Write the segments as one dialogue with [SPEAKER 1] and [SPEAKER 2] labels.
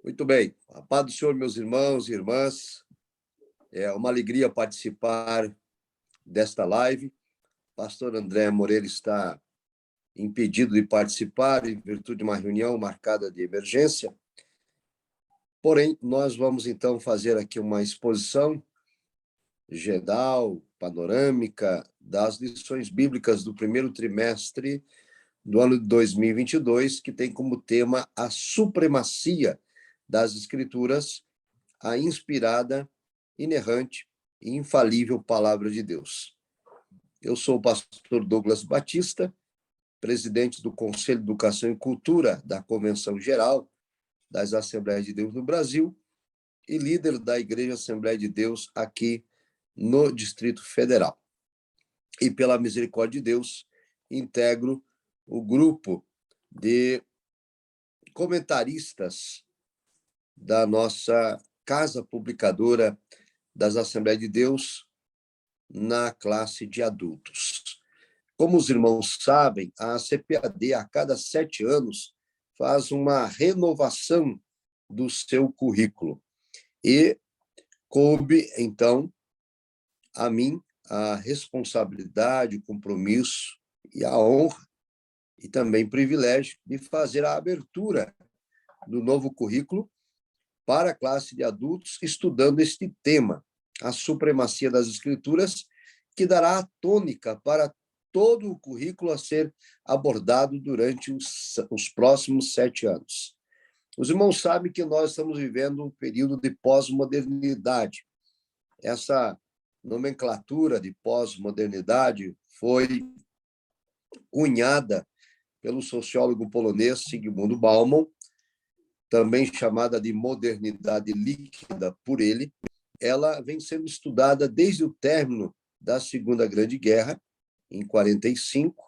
[SPEAKER 1] Muito bem. A paz do Senhor, meus irmãos e irmãs. É uma alegria participar desta live. Pastor André Moreira está impedido de participar em virtude de uma reunião marcada de emergência. Porém, nós vamos então fazer aqui uma exposição geral, panorâmica, das lições bíblicas do primeiro trimestre do ano de 2022, que tem como tema a supremacia das Escrituras, a inspirada, inerrante e infalível Palavra de Deus. Eu sou o pastor Douglas Batista, presidente do Conselho de Educação e Cultura da Convenção Geral das Assembleias de Deus no Brasil e líder da Igreja Assembleia de Deus aqui no Distrito Federal. E pela misericórdia de Deus, integro o grupo de comentaristas da nossa casa publicadora das Assembleias de Deus na classe de adultos. Como os irmãos sabem, a CPAD, a cada 7 anos, faz uma renovação do seu currículo. E coube, então, a mim a responsabilidade, o compromisso e a honra, e também privilégio, de fazer a abertura do novo currículo para a classe de adultos, estudando este tema, a supremacia das Escrituras, que dará a tônica para todo o currículo a ser abordado durante os próximos 7 anos. Os irmãos sabem que nós estamos vivendo um período de pós-modernidade. Essa nomenclatura de pós-modernidade foi cunhada pelo sociólogo polonês Zygmunt Bauman, também chamada de modernidade líquida por ele. Ela vem sendo estudada desde o término da Segunda Grande Guerra, em 45,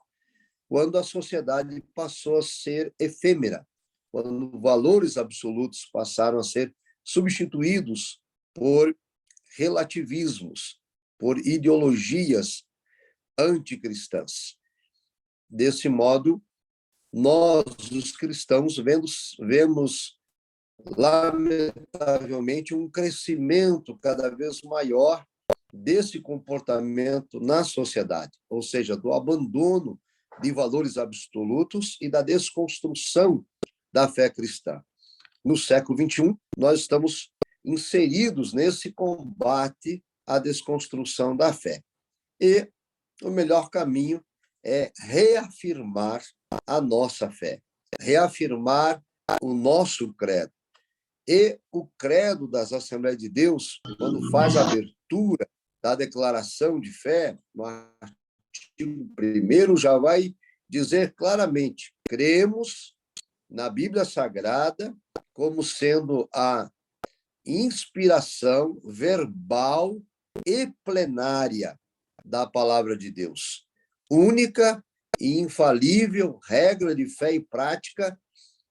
[SPEAKER 1] quando a sociedade passou a ser efêmera, quando valores absolutos passaram a ser substituídos por relativismos, por ideologias anticristãs. Desse modo, nós, os cristãos, vemos lamentavelmente, um crescimento cada vez maior desse comportamento na sociedade, ou seja, do abandono de valores absolutos e da desconstrução da fé cristã. No século XXI, nós estamos inseridos nesse combate à desconstrução da fé. E o melhor caminho é reafirmar a nossa fé, reafirmar o nosso credo. E o credo das Assembleias de Deus, quando faz a abertura da declaração de fé, no artigo 1º, já vai dizer claramente: cremos na Bíblia Sagrada como sendo a inspiração verbal e plenária da palavra de Deus, única e infalível regra de fé e prática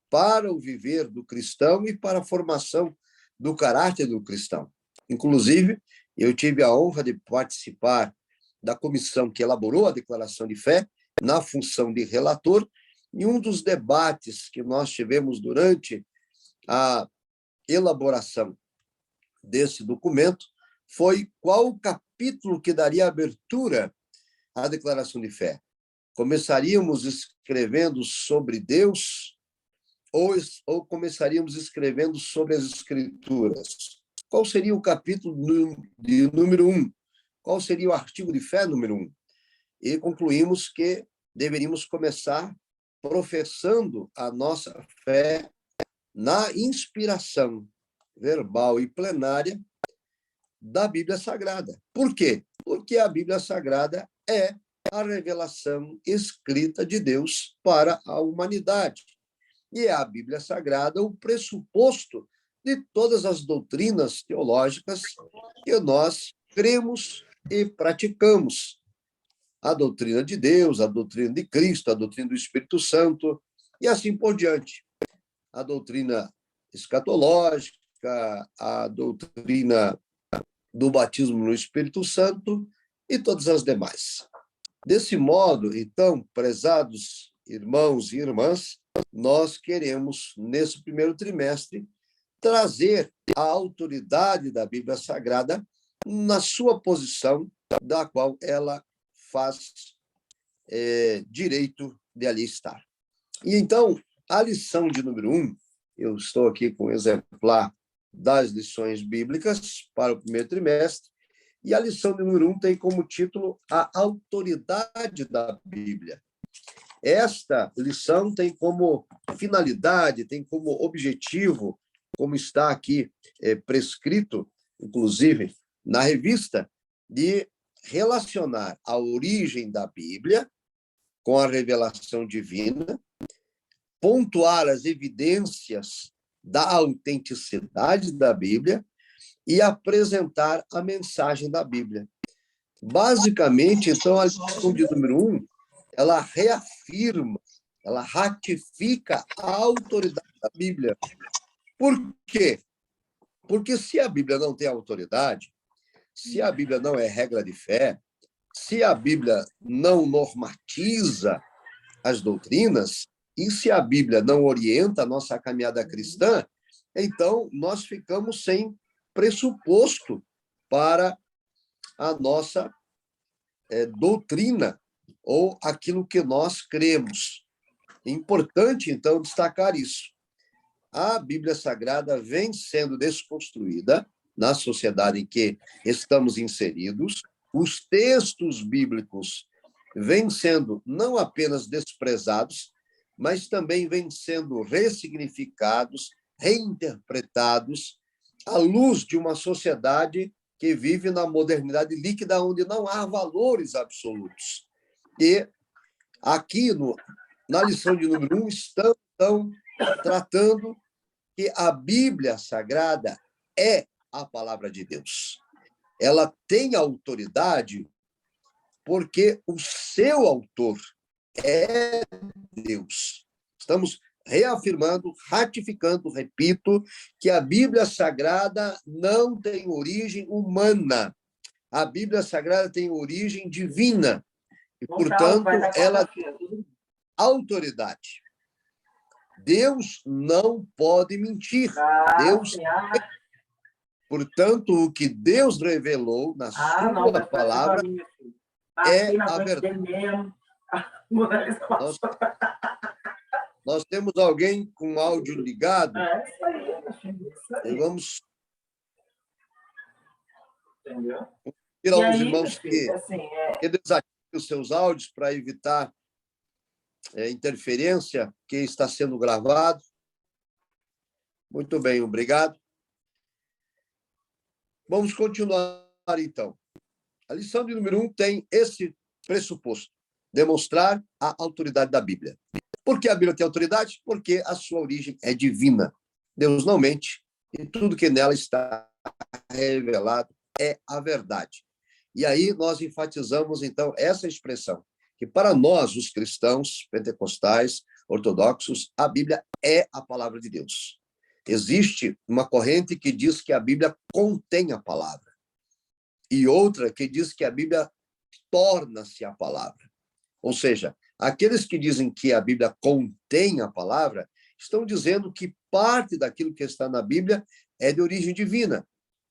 [SPEAKER 1] para o viver do cristão e para a formação do caráter do cristão. Inclusive, eu tive a honra de participar da comissão que elaborou a declaração de fé, na função de relator, e um dos debates que nós tivemos durante a elaboração desse documento foi qual o capítulo que daria abertura à declaração de fé. Começaríamos escrevendo sobre Deus ou começaríamos escrevendo sobre as Escrituras? Qual seria o capítulo de número 1? Qual seria o artigo de fé número 1? E concluímos que deveríamos começar professando a nossa fé na inspiração verbal e plenária da Bíblia Sagrada. Por quê? Porque a Bíblia Sagrada é a revelação escrita de Deus para a humanidade. E é a Bíblia Sagrada o pressuposto de todas as doutrinas teológicas que nós cremos e praticamos. A doutrina de Deus, a doutrina de Cristo, a doutrina do Espírito Santo, e assim por diante. A doutrina escatológica, a doutrina do batismo no Espírito Santo e todas as demais. Desse modo, então, prezados irmãos e irmãs, nós queremos, nesse primeiro trimestre, trazer a autoridade da Bíblia Sagrada na sua posição, da qual ela faz direito de ali estar. E então, a lição de número 1, eu estou aqui com um exemplar das lições bíblicas para o primeiro trimestre, e a lição de número 1 tem como título A Autoridade da Bíblia. Esta lição tem como finalidade, tem como objetivo, como está aqui prescrito, inclusive, na revista, de relacionar a origem da Bíblia com a revelação divina, pontuar as evidências da autenticidade da Bíblia e apresentar a mensagem da Bíblia. Basicamente, então, a lição de número 1, ela reafirma, ela ratifica a autoridade da Bíblia. Por quê? Porque se a Bíblia não tem autoridade, se a Bíblia não é regra de fé, se a Bíblia não normatiza as doutrinas, e se a Bíblia não orienta a nossa caminhada cristã, então nós ficamos sem pressuposto para a nossa doutrina ou aquilo que nós cremos. É importante, então, destacar isso. A Bíblia Sagrada vem sendo desconstruída na sociedade em que estamos inseridos. Os textos bíblicos vêm sendo não apenas desprezados, mas também vêm sendo ressignificados, reinterpretados, à luz de uma sociedade que vive na modernidade líquida, onde não há valores absolutos. E aqui, na lição de número 1, estamos tratando que a Bíblia Sagrada é a palavra de Deus. Ela tem autoridade porque o seu autor é Deus. Estamos reafirmando, ratificando, repito, que a Bíblia Sagrada não tem origem humana. A Bíblia Sagrada tem origem divina. E, portanto, ela tem autoridade. Deus não pode mentir. Deus, portanto, o que Deus revelou na sua palavra é a verdade. Nós temos alguém com áudio ligado. E vamos tirar os irmãos que desativem os seus áudios para evitar interferência, que está sendo gravado. Muito bem, obrigado. Vamos continuar, então. A lição de número 1 tem esse pressuposto: demonstrar a autoridade da Bíblia. Por que a Bíblia tem autoridade? Porque a sua origem é divina. Deus não mente e tudo que nela está revelado é a verdade. E aí nós enfatizamos, então, essa expressão, que para nós, os cristãos, pentecostais, ortodoxos, a Bíblia é a palavra de Deus. Existe uma corrente que diz que a Bíblia contém a palavra, e outra que diz que a Bíblia torna-se a palavra. Ou seja, aqueles que dizem que a Bíblia contém a palavra estão dizendo que parte daquilo que está na Bíblia é de origem divina,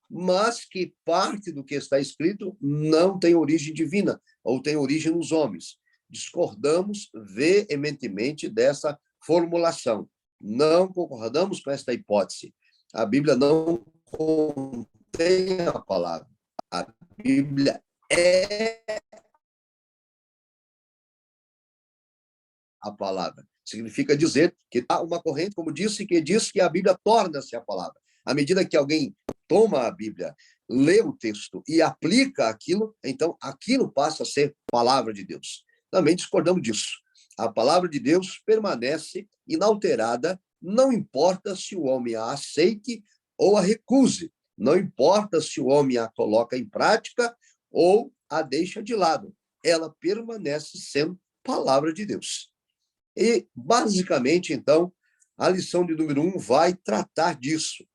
[SPEAKER 1] mas que parte do que está escrito não tem origem divina, ou tem origem nos homens. Discordamos veementemente dessa formulação. Não concordamos com esta hipótese. A Bíblia não contém a palavra. A Bíblia é a palavra. Significa dizer que há uma corrente, como disse, que diz que a Bíblia torna-se a palavra. À medida que alguém toma a Bíblia, lê o texto e aplica aquilo, então aquilo passa a ser palavra de Deus. Também discordamos disso. A palavra de Deus permanece inalterada, não importa se o homem a aceite ou a recuse, não importa se o homem a coloca em prática ou a deixa de lado. Ela permanece sendo palavra de Deus. E, basicamente, então, a lição de número 1 vai tratar disso,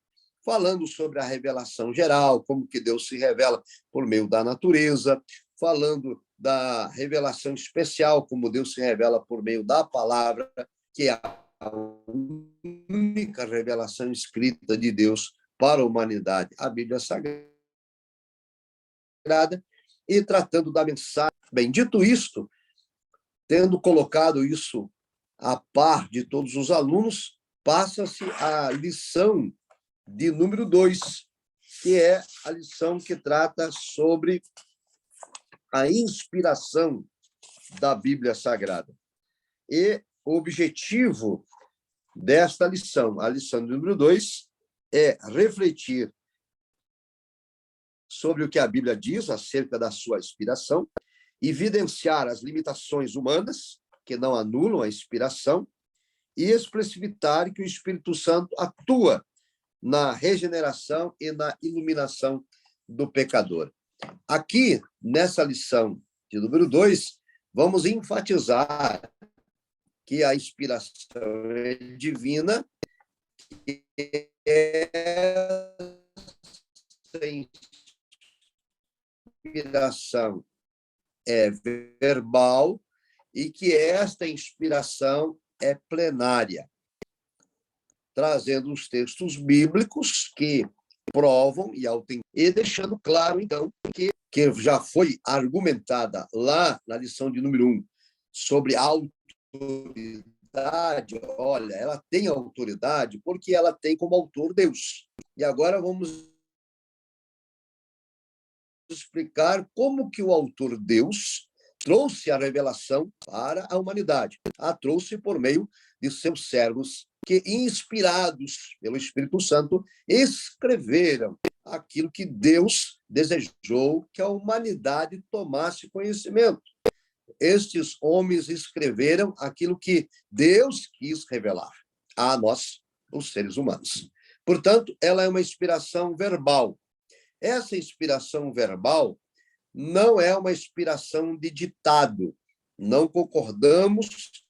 [SPEAKER 1] falando sobre a revelação geral, como que Deus se revela por meio da natureza, falando da revelação especial, como Deus se revela por meio da palavra, que é única revelação escrita de Deus para a humanidade, a Bíblia Sagrada, e tratando da mensagem. Bem, dito isto, tendo colocado isso a par de todos os alunos, passa-se a lição de número 2, que é a lição que trata sobre a inspiração da Bíblia Sagrada. E o objetivo desta lição, a lição de número 2, é refletir sobre o que a Bíblia diz acerca da sua inspiração, evidenciar as limitações humanas, que não anulam a inspiração, e explicitar que o Espírito Santo atua na regeneração e na iluminação do pecador. Aqui, nessa lição de número 2, vamos enfatizar que a inspiração é divina, e essa inspiração é verbal e que esta inspiração é plenária, trazendo os textos bíblicos que provam e deixando claro, então, que já foi argumentada lá na lição de número 1 sobre a autoridade. Olha, ela tem autoridade porque ela tem como autor Deus. E agora vamos explicar como que o autor Deus trouxe a revelação para a humanidade. A trouxe por meio de seus servos que, inspirados pelo Espírito Santo, escreveram aquilo que Deus desejou que a humanidade tomasse conhecimento. Estes homens escreveram aquilo que Deus quis revelar a nós, os seres humanos. Portanto, ela é uma inspiração verbal. Essa inspiração verbal não é uma inspiração de ditado. Não concordamos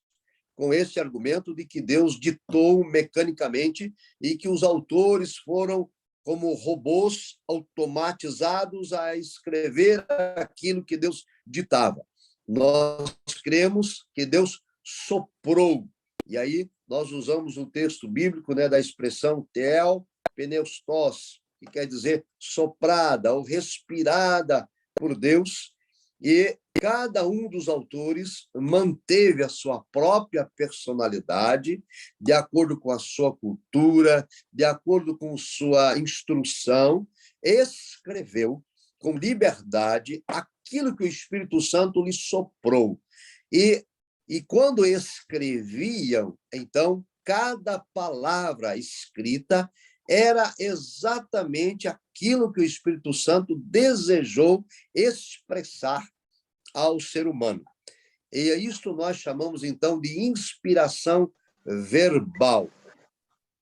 [SPEAKER 1] com esse argumento de que Deus ditou mecanicamente e que os autores foram como robôs automatizados a escrever aquilo que Deus ditava. Nós cremos que Deus soprou. E aí nós usamos um texto bíblico, né, da expressão tel pneustos, que quer dizer soprada ou respirada por Deus, e cada um dos autores manteve a sua própria personalidade, de acordo com a sua cultura, de acordo com sua instrução, escreveu com liberdade aquilo que o Espírito Santo lhe soprou. E quando escreviam, então, cada palavra escrita era exatamente aquilo que o Espírito Santo desejou expressar ao ser humano. E isto nós chamamos, então, de inspiração verbal.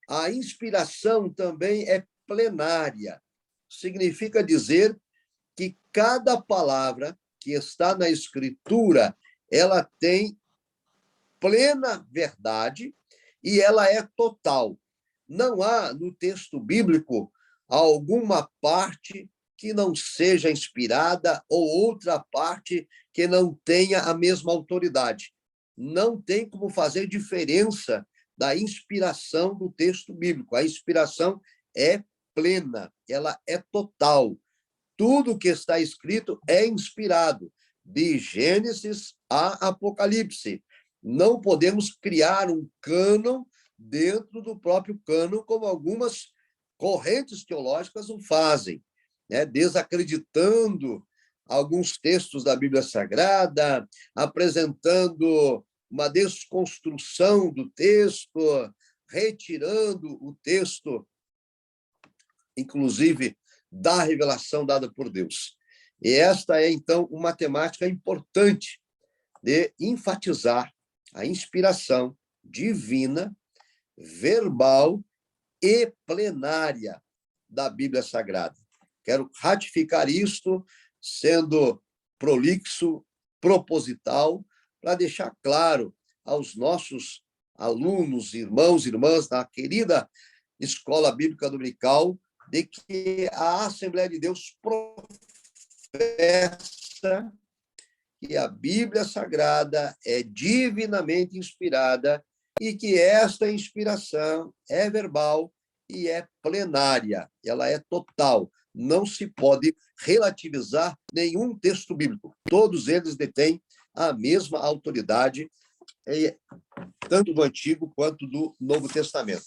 [SPEAKER 1] A inspiração também é plenária. Significa dizer que cada palavra que está na Escritura, ela tem plena verdade e ela é total. Não há no texto bíblico alguma parte que não seja inspirada ou outra parte que não tenha a mesma autoridade. Não tem como fazer diferença da inspiração do texto bíblico. A inspiração é plena, ela é total. Tudo que está escrito é inspirado, de Gênesis a Apocalipse. Não podemos criar um cânon dentro do próprio cânon, como algumas correntes teológicas o fazem, né? Desacreditando alguns textos da Bíblia Sagrada, apresentando uma desconstrução do texto, retirando o texto, inclusive, da revelação dada por Deus. E esta é, então, uma temática importante de enfatizar a inspiração divina, verbal e plenária da Bíblia Sagrada. Quero ratificar isto, sendo prolixo, proposital, para deixar claro aos nossos alunos, irmãos e irmãs da querida Escola Bíblica Dominical, de que a Assembleia de Deus professa que a Bíblia Sagrada é divinamente inspirada e que esta inspiração é verbal e é plenária, ela é total. Não se pode relativizar nenhum texto bíblico. Todos eles detêm a mesma autoridade, tanto do Antigo quanto do Novo Testamento.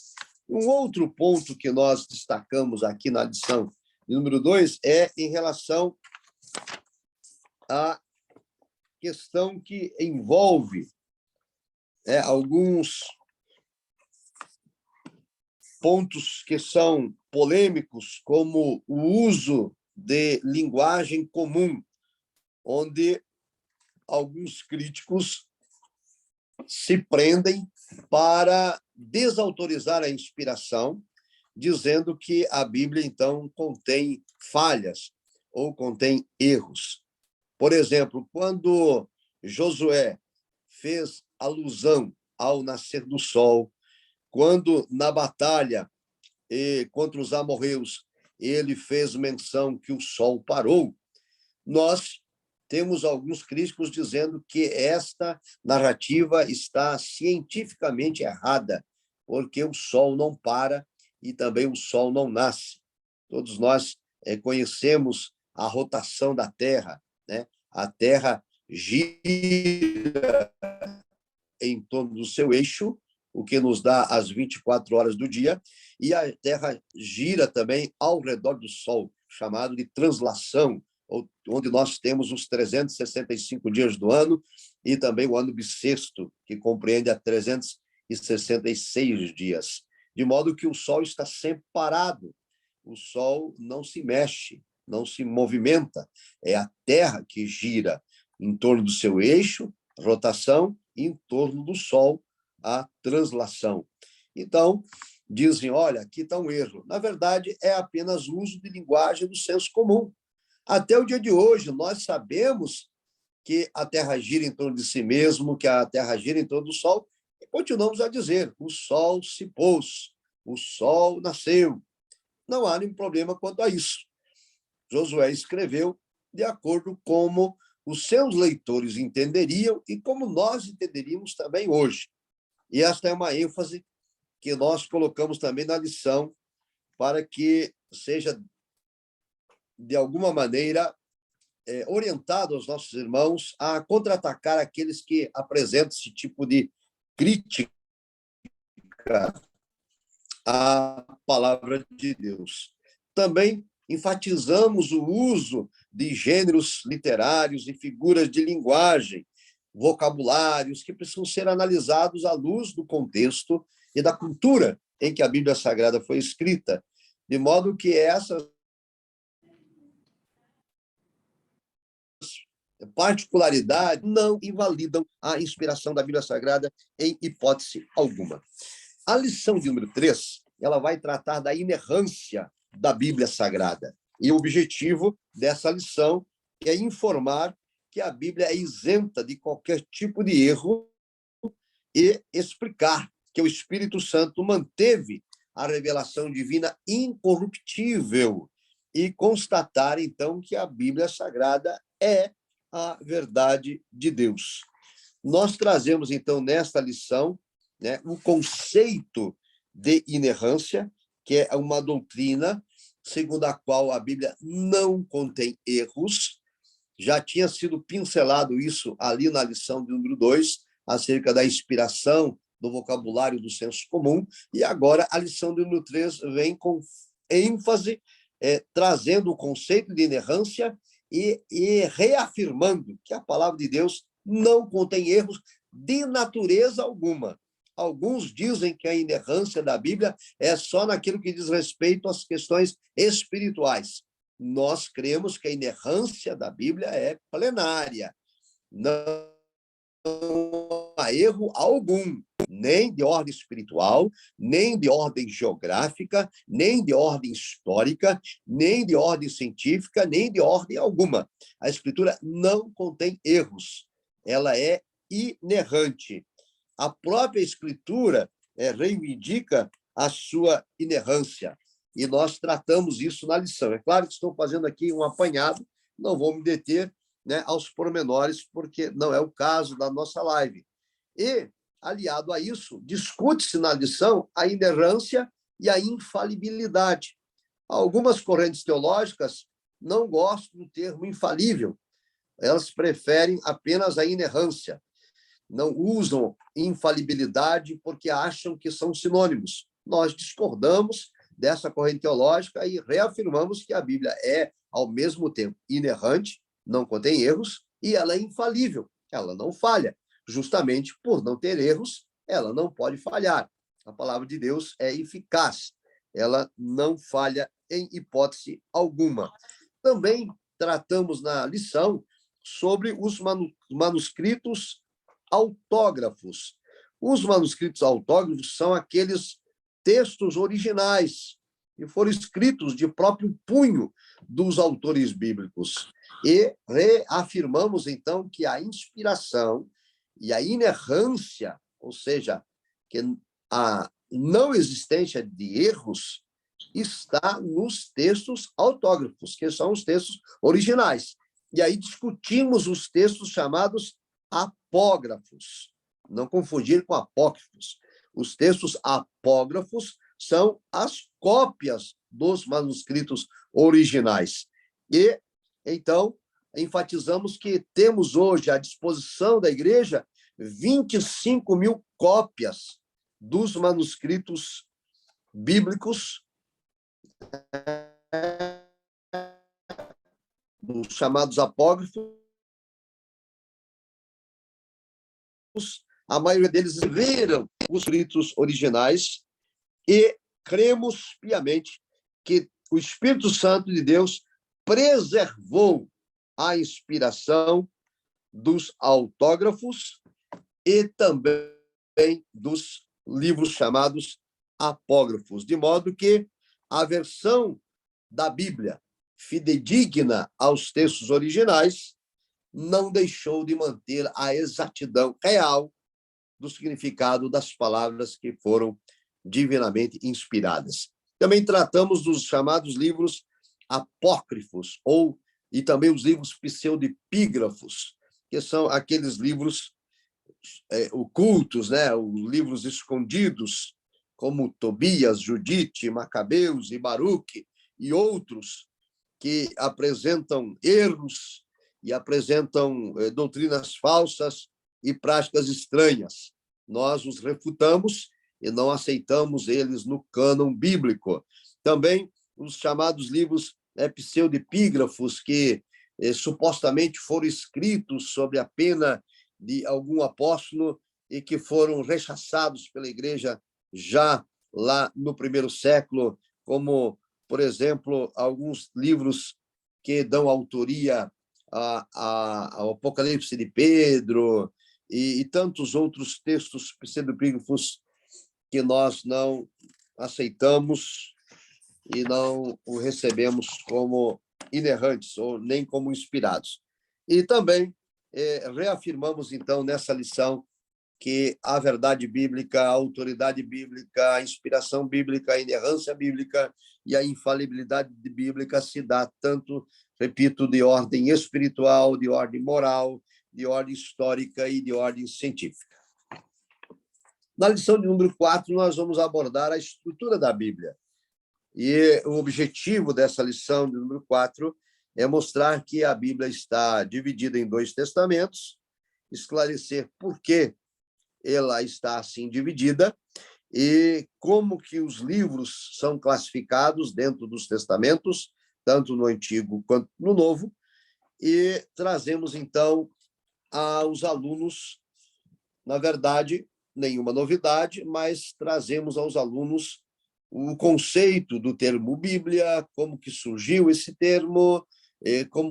[SPEAKER 1] Um outro ponto que nós destacamos aqui na lição número 2 é em relação à questão que envolve alguns pontos que são polêmicos, como o uso de linguagem comum, onde alguns críticos se prendem para desautorizar a inspiração, dizendo que a Bíblia, então, contém falhas ou contém erros. Por exemplo, quando Josué fez alusão ao nascer do sol, quando na batalha contra os amorreus ele fez menção que o sol parou, nós temos alguns críticos dizendo que esta narrativa está cientificamente errada, porque o sol não para e também o sol não nasce. Todos nós conhecemos a rotação da Terra, né? A Terra gira em torno do seu eixo, o que nos dá as 24 horas do dia, e a Terra gira também ao redor do Sol, chamado de translação, onde nós temos os 365 dias do ano e também o ano bissexto, que compreende a 366 dias. De modo que o Sol está sempre parado, o Sol não se mexe, não se movimenta, é a Terra que gira em torno do seu eixo, rotação, e em torno do Sol, a translação. Então, dizem, olha, aqui está um erro. Na verdade, é apenas uso de linguagem do senso comum. Até o dia de hoje, nós sabemos que a Terra gira em torno de si mesmo, que a Terra gira em torno do Sol, e continuamos a dizer, o Sol se pôs, o Sol nasceu. Não há nenhum problema quanto a isso. Josué escreveu de acordo com como os seus leitores entenderiam e como nós entenderíamos também hoje. E esta é uma ênfase que nós colocamos também na lição para que seja, de alguma maneira, orientado aos nossos irmãos a contra-atacar aqueles que apresentam esse tipo de crítica à palavra de Deus. Também enfatizamos o uso de gêneros literários e figuras de linguagem, vocabulários que precisam ser analisados à luz do contexto e da cultura em que a Bíblia Sagrada foi escrita, de modo que essas particularidades não invalidam a inspiração da Bíblia Sagrada em hipótese alguma. A lição de número 3, ela vai tratar da inerrância da Bíblia Sagrada. E o objetivo dessa lição é informar que a Bíblia é isenta de qualquer tipo de erro e explicar que o Espírito Santo manteve a revelação divina incorruptível e constatar, então, que a Bíblia Sagrada é a verdade de Deus. Nós trazemos, então, nesta lição, o conceito de inerrância, que é uma doutrina segundo a qual a Bíblia não contém erros. Já tinha sido pincelado isso ali na lição de número 2, acerca da inspiração do vocabulário do senso comum, e agora a lição de número 3 vem com ênfase, trazendo o conceito de inerrância e reafirmando que a palavra de Deus não contém erros de natureza alguma. Alguns dizem que a inerrância da Bíblia é só naquilo que diz respeito às questões espirituais. Nós cremos que a inerrância da Bíblia é plenária. Não há erro algum, nem de ordem espiritual, nem de ordem geográfica, nem de ordem histórica, nem de ordem científica, nem de ordem alguma. A Escritura não contém erros. Ela é inerrante. A própria Escritura reivindica a sua inerrância. E nós tratamos isso na lição. É claro que estou fazendo aqui um apanhado, não vou me deter aos pormenores, porque não é o caso da nossa live. E aliado a isso, discute-se na lição a inerrância e a infalibilidade. Algumas correntes teológicas não gostam do termo infalível, elas preferem apenas a inerrância, não usam infalibilidade porque acham que são sinônimos. Nós discordamos dessa corrente teológica e reafirmamos que a Bíblia é, ao mesmo tempo, inerrante, não contém erros, e ela é infalível, ela não falha. Justamente por não ter erros, ela não pode falhar. A palavra de Deus é eficaz, ela não falha em hipótese alguma. Também tratamos na lição sobre os manuscritos autógrafos. Os manuscritos autógrafos são aqueles textos originais que foram escritos de próprio punho dos autores bíblicos. E reafirmamos, então, que a inspiração e a inerrância, ou seja, que a não existência de erros, está nos textos autógrafos, que são os textos originais. E aí discutimos os textos chamados apógrafos. Não confundir com apócrifos. Os textos apógrafos são as cópias dos manuscritos originais. E, então, enfatizamos que temos hoje à disposição da igreja 25 mil cópias dos manuscritos bíblicos, os chamados apócrifos. A maioria deles leram os escritos originais e cremos piamente que o Espírito Santo de Deus preservou a inspiração dos autógrafos e também dos livros chamados apógrafos, de modo que a versão da Bíblia fidedigna aos textos originais não deixou de manter a exatidão real do significado das palavras que foram divinamente inspiradas. Também tratamos dos chamados livros apócrifos, e também os livros pseudepígrafos, que são aqueles livros ocultos, né? Os livros escondidos, como Tobias, Judite, Macabeus e Baruque, e outros que apresentam erros e apresentam doutrinas falsas e práticas estranhas. Nós os refutamos e não aceitamos eles no cânon bíblico. Também os chamados livros pseudepígrafos, que supostamente foram escritos sob a pena de algum apóstolo e que foram rechaçados pela igreja já lá no primeiro século, como, por exemplo, alguns livros que dão autoria ao Apocalipse de Pedro e tantos outros textos pseudepígrafos que nós não aceitamos e não o recebemos como inerrantes ou nem como inspirados. E também reafirmamos, então, nessa lição, que a verdade bíblica, a autoridade bíblica, a inspiração bíblica, a inerrância bíblica e a infalibilidade bíblica se dá tanto, repito, de ordem espiritual, de ordem moral, de ordem histórica e de ordem científica. Na lição de número 4, nós vamos abordar a estrutura da Bíblia. E o objetivo dessa lição de número 4 é mostrar que a Bíblia está dividida em 2 testamentos, esclarecer por que ela está assim dividida e como que os livros são classificados dentro dos testamentos, tanto no Antigo quanto no Novo, e trazemos, então, aos alunos, na verdade, nenhuma novidade, mas trazemos aos alunos o conceito do termo Bíblia, como que surgiu esse termo,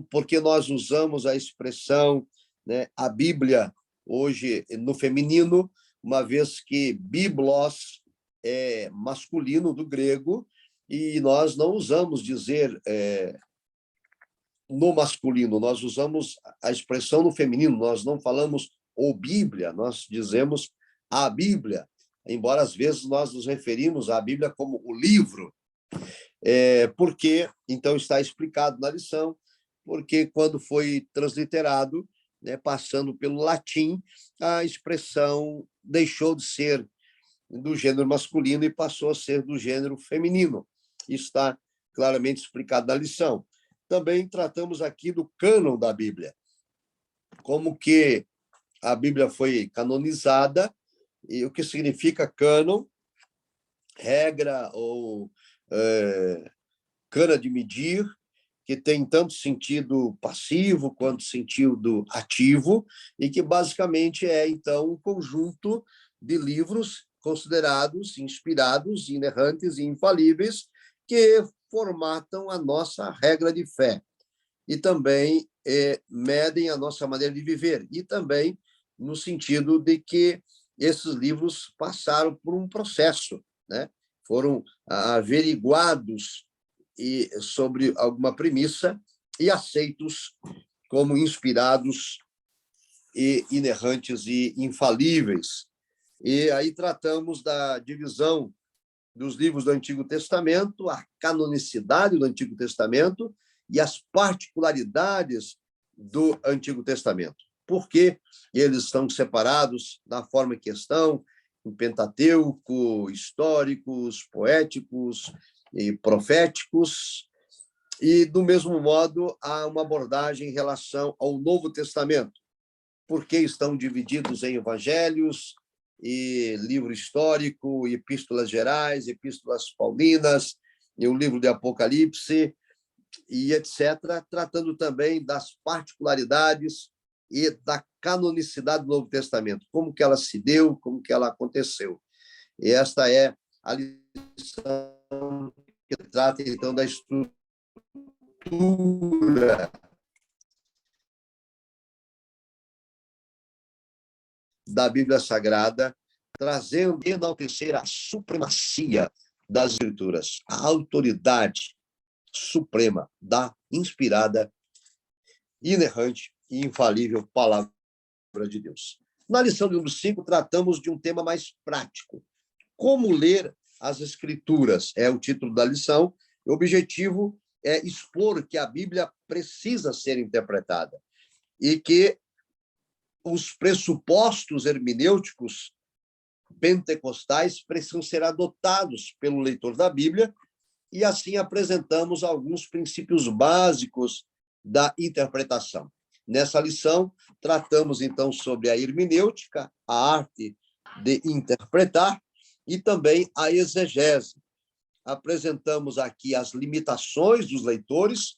[SPEAKER 1] porque nós usamos a expressão, né, a Bíblia, hoje no feminino, uma vez que biblos é masculino do grego, e nós não usamos dizer no masculino, nós usamos a expressão no feminino, nós não falamos o Bíblia, nós dizemos a Bíblia, embora às vezes nós nos referimos à Bíblia como o livro, porque, então está explicado na lição, porque quando foi transliterado, né, passando pelo latim, a expressão deixou de ser do gênero masculino e passou a ser do gênero feminino. Isso está claramente explicado na lição. Também tratamos aqui do cânon da Bíblia, como que a Bíblia foi canonizada, e o que significa cânon, regra ou cana de medir, que tem tanto sentido passivo quanto sentido ativo, e que basicamente é, então, um conjunto de livros considerados inspirados, inerrantes e infalíveis, que formatam a nossa regra de fé e também medem a nossa maneira de viver, e também no sentido de que esses livros passaram por um processo, né? Foram averiguados sobre alguma premissa e aceitos como inspirados e inerrantes e infalíveis. E aí tratamos da divisão dos livros do Antigo Testamento, a canonicidade do Antigo Testamento e as particularidades do Antigo Testamento. Por que eles estão separados da forma que estão, em Pentateuco, históricos, poéticos e proféticos, e, do mesmo modo, há uma abordagem em relação ao Novo Testamento. Por que estão divididos em evangelhos, e livro histórico, epístolas gerais, epístolas paulinas, e o livro de Apocalipse, e etc., tratando também das particularidades e da canonicidade do Novo Testamento, como que ela se deu, como que ela aconteceu. E esta é a lição que trata, então, da estrutura da Bíblia Sagrada, trazendo e enaltecer a supremacia das Escrituras, a autoridade suprema da inspirada, inerrante e infalível palavra de Deus. Na lição de número 5, tratamos de um tema mais prático. Como ler as Escrituras é o título da lição. O objetivo é expor que a Bíblia precisa ser interpretada e que os pressupostos hermenêuticos pentecostais precisam ser adotados pelo leitor da Bíblia, e assim apresentamos alguns princípios básicos da interpretação. Nessa lição, tratamos, então, sobre a hermenêutica, a arte de interpretar, e também a exegese. Apresentamos aqui as limitações dos leitores,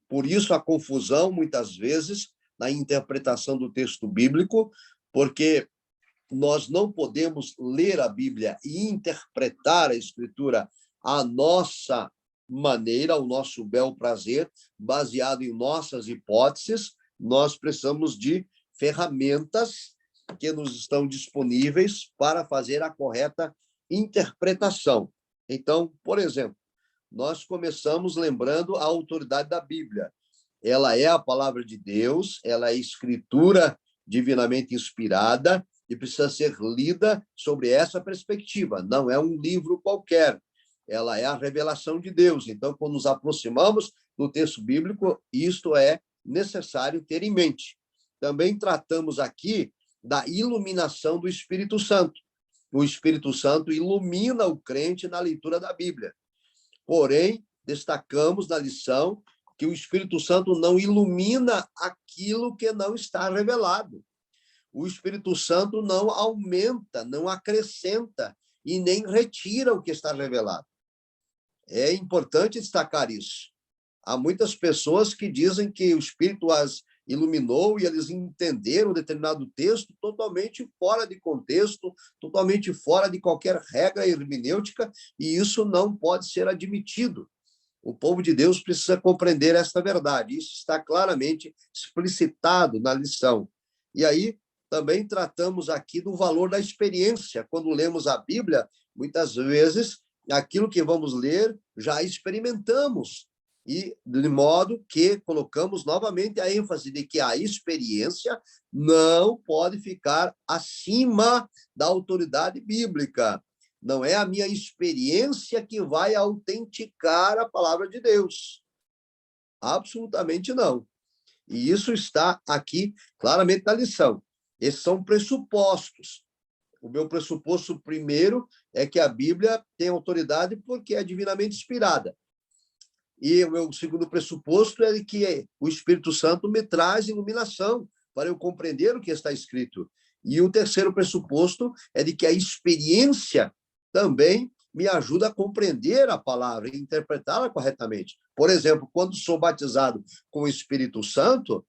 [SPEAKER 1] por isso a confusão, muitas vezes, na interpretação do texto bíblico, porque nós não podemos ler a Bíblia e interpretar a Escritura à nossa maneira, ao nosso bel prazer, baseado em nossas hipóteses. Nós precisamos de ferramentas que nos estão disponíveis para fazer a correta interpretação. Então, por exemplo, nós começamos lembrando a autoridade da Bíblia. Ela é a palavra de Deus, ela é escritura divinamente inspirada e precisa ser lida sobre essa perspectiva. Não é um livro qualquer, ela é a revelação de Deus. Então, quando nos aproximamos do texto bíblico, isto é necessário ter em mente. Também tratamos aqui da iluminação do Espírito Santo. O Espírito Santo ilumina o crente na leitura da Bíblia. Porém, destacamos na lição que o Espírito Santo não ilumina aquilo que não está revelado. O Espírito Santo não aumenta, não acrescenta e nem retira o que está revelado. É importante destacar isso. Há muitas pessoas que dizem que o Espírito as iluminou e eles entenderam determinado texto totalmente fora de contexto, totalmente fora de qualquer regra hermenêutica, e isso não pode ser admitido. O povo de Deus precisa compreender esta verdade. Isso está claramente explicitado na lição. E aí, também tratamos aqui do valor da experiência. Quando lemos a Bíblia, muitas vezes, aquilo que vamos ler, já experimentamos. E de modo que colocamos novamente a ênfase de que a experiência não pode ficar acima da autoridade bíblica. Não é a minha experiência que vai autenticar a palavra de Deus. Absolutamente não. E isso está aqui claramente na lição. Esses são pressupostos. O meu pressuposto primeiro é que a Bíblia tem autoridade porque é divinamente inspirada. E o meu segundo pressuposto é que o Espírito Santo me traz iluminação para eu compreender o que está escrito. E o terceiro pressuposto é de que a experiência também me ajuda a compreender a palavra e interpretá-la corretamente. Por exemplo, quando sou batizado com o Espírito Santo,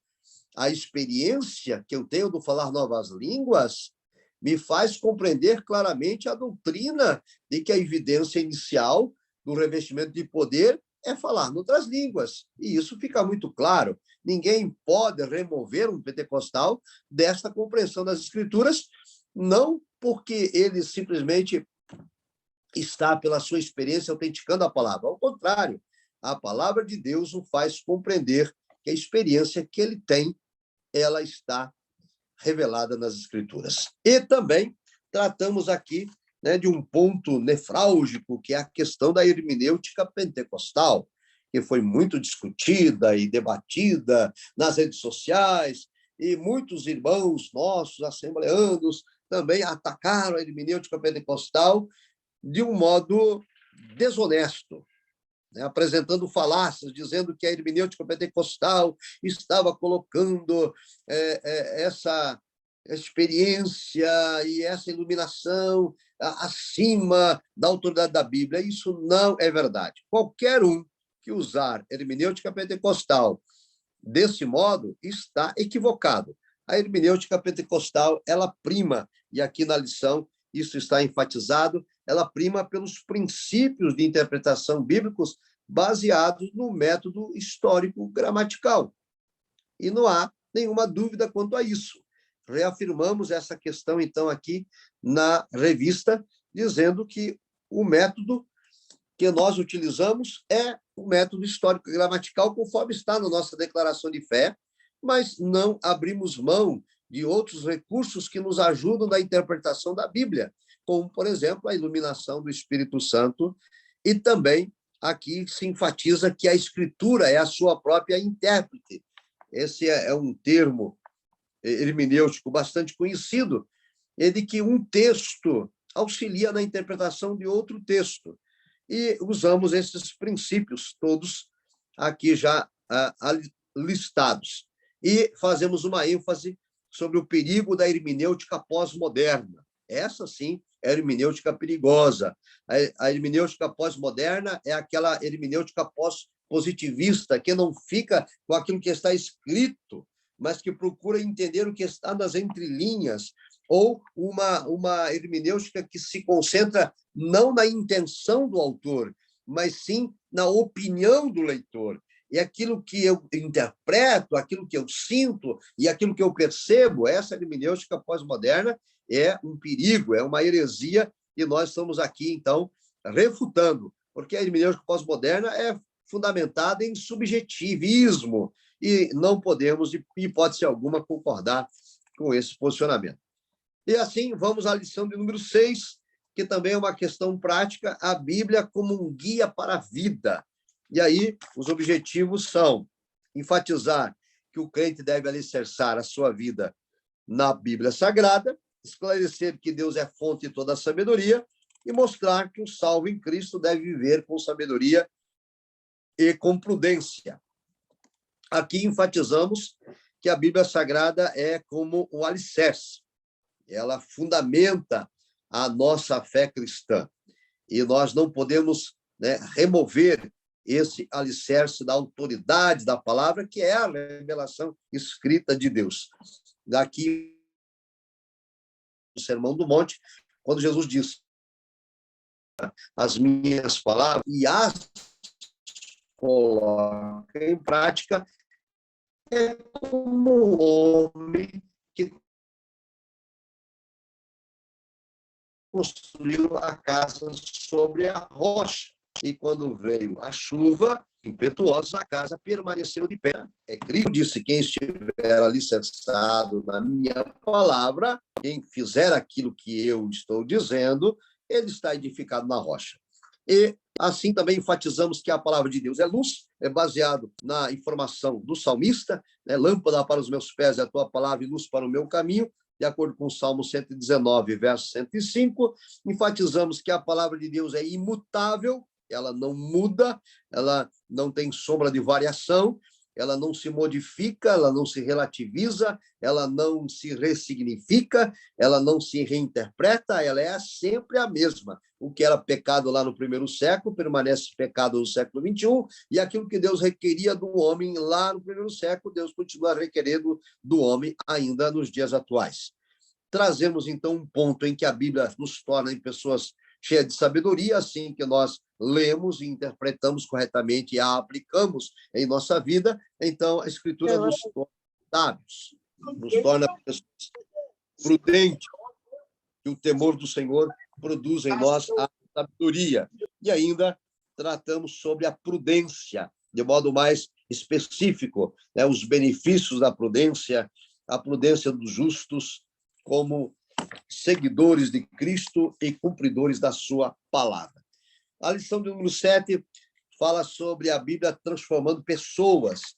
[SPEAKER 1] a experiência que eu tenho do falar novas línguas me faz compreender claramente a doutrina de que a evidência inicial do revestimento de poder é falar em outras línguas. E isso fica muito claro. Ninguém pode remover um pentecostal desta compreensão das Escrituras, não porque ele simplesmente está, pela sua experiência, autenticando a palavra. Ao contrário, a palavra de Deus o faz compreender que a experiência que ele tem, ela está revelada nas Escrituras. E também tratamos aqui, né, de um ponto nefrálgico, que é a questão da hermenêutica pentecostal, que foi muito discutida e debatida nas redes sociais, e muitos irmãos nossos, assembleanos, também atacaram a hermenêutica pentecostal de um modo desonesto, né, apresentando falácias, dizendo que a hermenêutica pentecostal estava colocando essa experiência e essa iluminação acima da autoridade da Bíblia. Isso não é verdade. Qualquer um que usar hermenêutica pentecostal desse modo está equivocado. A hermenêutica pentecostal, ela prima, e aqui na lição isso está enfatizado, ela prima pelos princípios de interpretação bíblicos baseados no método histórico-gramatical. E não há nenhuma dúvida quanto a isso. Reafirmamos essa questão, então, aqui na revista, dizendo que o método que nós utilizamos é o método histórico-gramatical, conforme está na nossa declaração de fé, mas não abrimos mão de outros recursos que nos ajudam na interpretação da Bíblia, como, por exemplo, a iluminação do Espírito Santo, e também aqui se enfatiza que a Escritura é a sua própria intérprete. Esse é um termo hermenêutico bastante conhecido, é de que um texto auxilia na interpretação de outro texto. E usamos esses princípios todos aqui já listados. E fazemos uma ênfase sobre o perigo da hermenêutica pós-moderna. Essa, sim, é a hermenêutica perigosa. A hermenêutica pós-moderna é aquela hermenêutica pós-positivista, que não fica com aquilo que está escrito, mas que procura entender o que está nas entrelinhas, ou uma hermenêutica que se concentra não na intenção do autor, mas sim na opinião do leitor. E aquilo que eu interpreto, aquilo que eu sinto e aquilo que eu percebo, essa hermenêutica pós-moderna é um perigo, é uma heresia, e nós estamos aqui, então, refutando, porque a hermenêutica pós-moderna é fundamentada em subjetivismo, e não podemos, em hipótese alguma, concordar com esse posicionamento. E assim, vamos à lição de número 6, que também é uma questão prática, a Bíblia como um guia para a vida. E aí, os objetivos são enfatizar que o crente deve alicerçar a sua vida na Bíblia Sagrada, esclarecer que Deus é fonte de toda a sabedoria e mostrar que o salvo em Cristo deve viver com sabedoria e com prudência. Aqui enfatizamos que a Bíblia Sagrada é como um alicerce. Ela fundamenta a nossa fé cristã. E nós não podemos, né, remover esse alicerce da autoridade da palavra, que é a revelação escrita de Deus. Daqui, no Sermão do Monte, quando Jesus diz: as minhas palavras e as coloca em prática, é como um homem que construiu a casa sobre a rocha. E quando veio a chuva impetuosa, a casa permaneceu de pé. Cristo disse: quem estiver alicerçado na minha palavra, quem fizer aquilo que eu estou dizendo, ele está edificado na rocha. E Assim também enfatizamos que a palavra de Deus é luz, é baseado na informação do salmista, né? Lâmpada para os meus pés é a tua palavra e luz para o meu caminho, de acordo com o Salmo 119, verso 105. Enfatizamos que a palavra de Deus é imutável, ela não muda, ela não tem sombra de variação, ela não se modifica, ela não se relativiza, ela não se ressignifica, ela não se reinterpreta, ela é sempre a mesma. O que era pecado lá no primeiro século permanece pecado no século XXI, e aquilo que Deus requeria do homem lá no primeiro século, Deus continua requerendo do homem ainda nos dias atuais. Trazemos, então, um ponto em que a Bíblia nos torna em pessoas cheias de sabedoria, assim que nós lemos e interpretamos corretamente e a aplicamos em nossa vida, então a Escritura nos torna sábios, nos torna pessoas prudentes, que o temor do Senhor produz em nós a sabedoria. E ainda tratamos sobre a prudência, de modo mais específico, né, os benefícios da prudência, a prudência dos justos, como seguidores de Cristo e cumpridores da sua palavra. A lição de número 7 fala sobre a Bíblia transformando pessoas.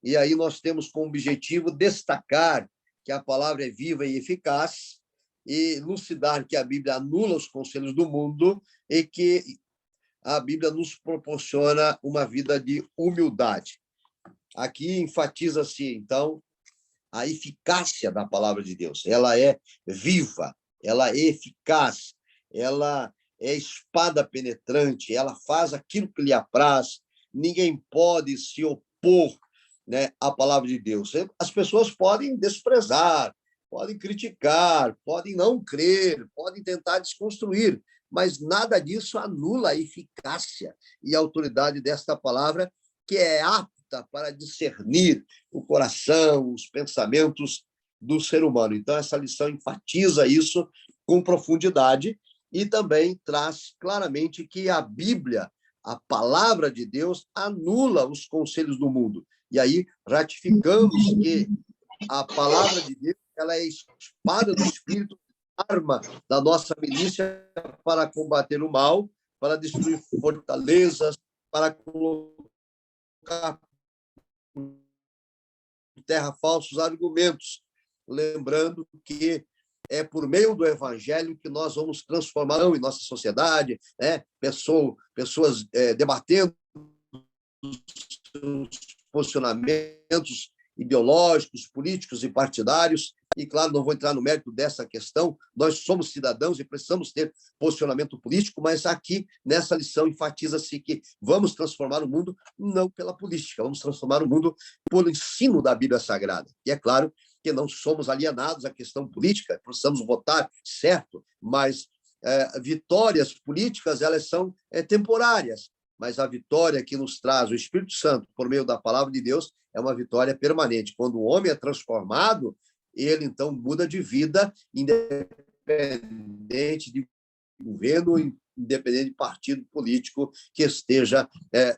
[SPEAKER 1] E aí nós temos como objetivo destacar que a palavra é viva e eficaz e elucidar que a Bíblia anula os conselhos do mundo e que a Bíblia nos proporciona uma vida de humildade. Aqui enfatiza-se, então, a eficácia da palavra de Deus. Ela é viva, ela é eficaz, ela é espada penetrante, ela faz aquilo que lhe apraz. Ninguém pode se opor, né, à palavra de Deus. As pessoas podem desprezar, podem criticar, podem não crer, podem tentar desconstruir, mas nada disso anula a eficácia e a autoridade desta palavra, que é apta para discernir o coração, os pensamentos do ser humano. Então, essa lição enfatiza isso com profundidade e também traz claramente que a Bíblia, a palavra de Deus, anula os conselhos do mundo. E aí ratificamos que a palavra de Deus, ela é espada do Espírito, arma da nossa milícia para combater o mal, para destruir fortalezas, para colocar em terra falsos argumentos. Lembrando que é por meio do evangelho que nós vamos transformar em nossa sociedade, né? Pessoas debatendo seus posicionamentos ideológicos, políticos e partidários. E, claro, não vou entrar no mérito dessa questão, nós somos cidadãos e precisamos ter posicionamento político, mas aqui, nessa lição, enfatiza-se que vamos transformar o mundo não pela política, vamos transformar o mundo pelo ensino da Bíblia Sagrada. E é claro que não somos alienados à questão política, precisamos votar certo, mas vitórias políticas, elas são temporárias, mas a vitória que nos traz o Espírito Santo por meio da palavra de Deus é uma vitória permanente. Quando o homem é transformado, ele então muda de vida, independente de governo, independente de partido político que esteja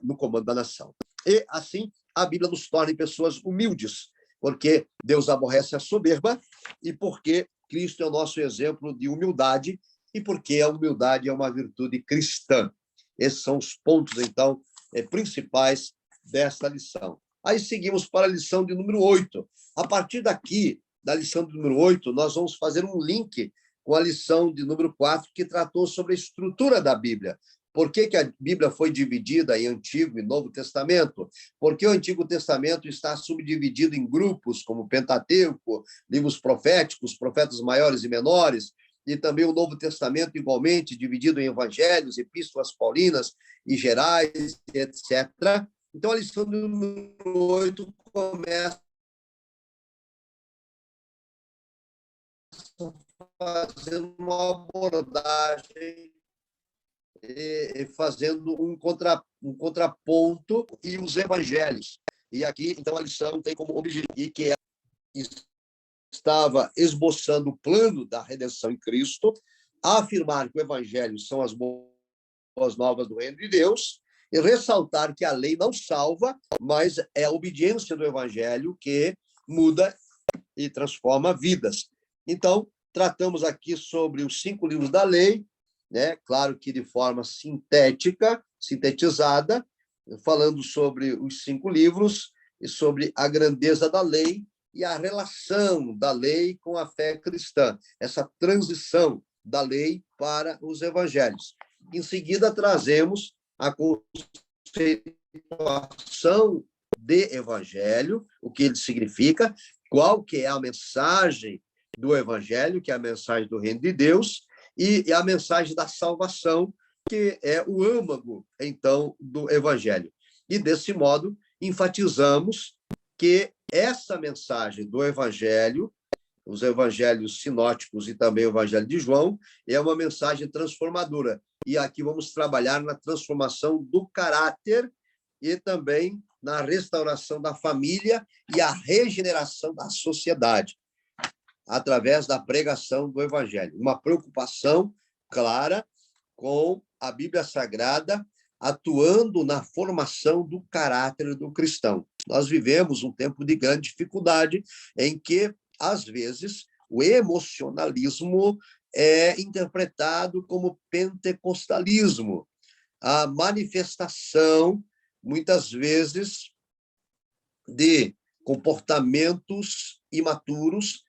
[SPEAKER 1] no comando da nação. E assim a Bíblia nos torna pessoas humildes, porque Deus aborrece a soberba e porque Cristo é o nosso exemplo de humildade e porque a humildade é uma virtude cristã. Esses são os pontos, então, principais desta lição. Aí seguimos para a lição de número 8. A partir daqui, da lição de número 8, nós vamos fazer um link com a lição de número 4, que tratou sobre a estrutura da Bíblia. Por que a Bíblia foi dividida em Antigo e Novo Testamento? Porque o Antigo Testamento está subdividido em grupos, como Pentateuco, livros proféticos, profetas maiores e menores, e também o Novo Testamento, igualmente, dividido em evangelhos, epístolas paulinas e gerais, etc. Então, a lição número 8 começa fazendo uma abordagem, fazendo um contraponto e os evangelhos. E aqui, então, a lição tem como objetivo que estava esboçando o plano da redenção em Cristo, afirmar que o evangelho são as boas novas do reino de Deus, e ressaltar que a lei não salva, mas é a obediência do evangelho que muda e transforma vidas. Então, tratamos aqui sobre os 5 livros da lei, né? Claro que de forma sintética, sintetizada, falando sobre os 5 livros e sobre a grandeza da lei e a relação da lei com a fé cristã, essa transição da lei para os evangelhos. Em seguida, trazemos a conceituação de evangelho, o que ele significa, qual que é a mensagem do evangelho, que é a mensagem do reino de Deus, e a mensagem da salvação, que é o âmago, então, do evangelho. E, desse modo, enfatizamos que essa mensagem do evangelho, os evangelhos sinóticos e também o evangelho de João, é uma mensagem transformadora. E aqui vamos trabalhar na transformação do caráter e também na restauração da família e a regeneração da sociedade, através da pregação do evangelho. Uma preocupação clara com a Bíblia Sagrada, atuando na formação do caráter do cristão. Nós vivemos um tempo de grande dificuldade em que, às vezes, o emocionalismo é interpretado como pentecostalismo, a manifestação, muitas vezes, de comportamentos imaturos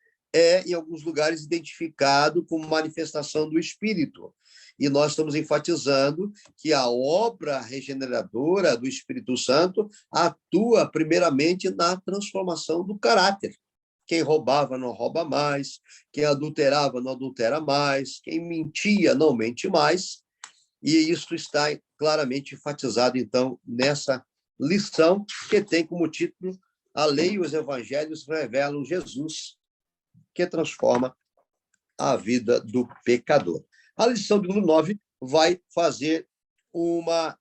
[SPEAKER 1] em alguns lugares, identificado como manifestação do Espírito. E nós estamos enfatizando que a obra regeneradora do Espírito Santo atua primeiramente na transformação do caráter. Quem roubava não rouba mais, quem adulterava não adultera mais, quem mentia não mente mais. E isso está claramente enfatizado, então, nessa lição, que tem como título A Lei e os Evangelhos Revelam Jesus, que transforma a vida do pecador. A lição de número 9 vai fazer uma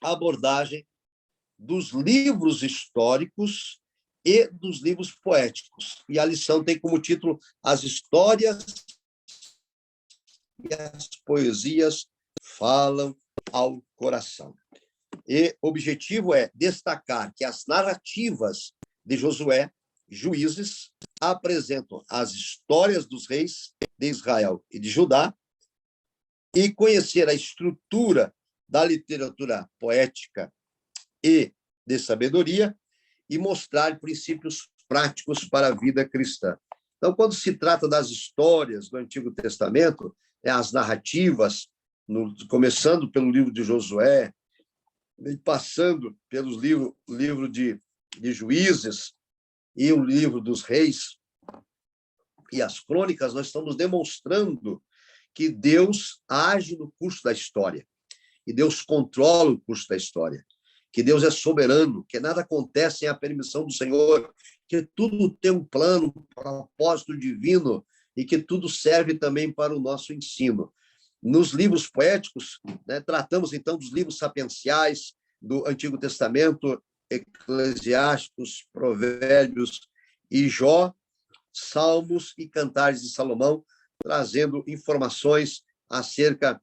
[SPEAKER 1] abordagem dos livros históricos e dos livros poéticos. E a lição tem como título As Histórias e as Poesias Falam ao Coração. E o objetivo é destacar que as narrativas de Josué, Juízes, apresentam as histórias dos reis de Israel e de Judá, e conhecer a estrutura da literatura poética e de sabedoria, e mostrar princípios práticos para a vida cristã. Então, quando se trata das histórias do Antigo Testamento, as narrativas, começando pelo livro de Josué, passando pelos livro de Juízes e o livro dos reis e as crônicas, nós estamos demonstrando que Deus age no curso da história, que Deus controla o curso da história, que Deus é soberano, que nada acontece sem a permissão do Senhor, que tudo tem um plano, um propósito divino e que tudo serve também para o nosso ensino. Nos livros poéticos, né, tratamos, então, dos livros sapienciais do Antigo Testamento, Eclesiásticos, Provérbios e Jó, Salmos e Cantares de Salomão, trazendo informações acerca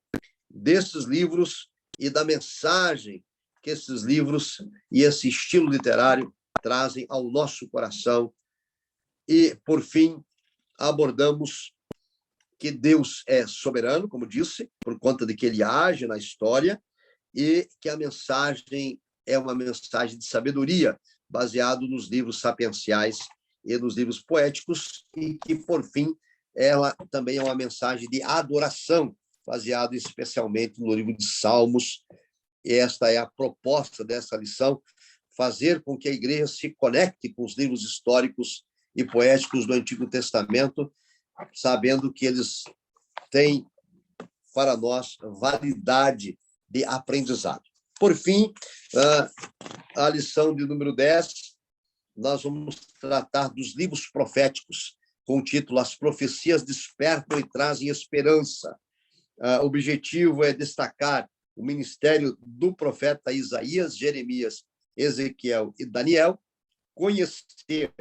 [SPEAKER 1] desses livros e da mensagem que esses livros e esse estilo literário trazem ao nosso coração. E, por fim, abordamos que Deus é soberano, como disse, por conta de que ele age na história, e que a mensagem é uma mensagem de sabedoria, baseado nos livros sapienciais e nos livros poéticos, e que, por fim, ela também é uma mensagem de adoração, baseado especialmente no livro de Salmos. E esta é a proposta dessa lição, fazer com que a igreja se conecte com os livros históricos e poéticos do Antigo Testamento, sabendo que eles têm, para nós, validade de aprendizado. Por fim, a lição de número 10, nós vamos tratar dos livros proféticos, com o título As Profecias Despertam e Trazem Esperança. O objetivo é destacar o ministério do profeta Isaías, Jeremias, Ezequiel e Daniel, conhecer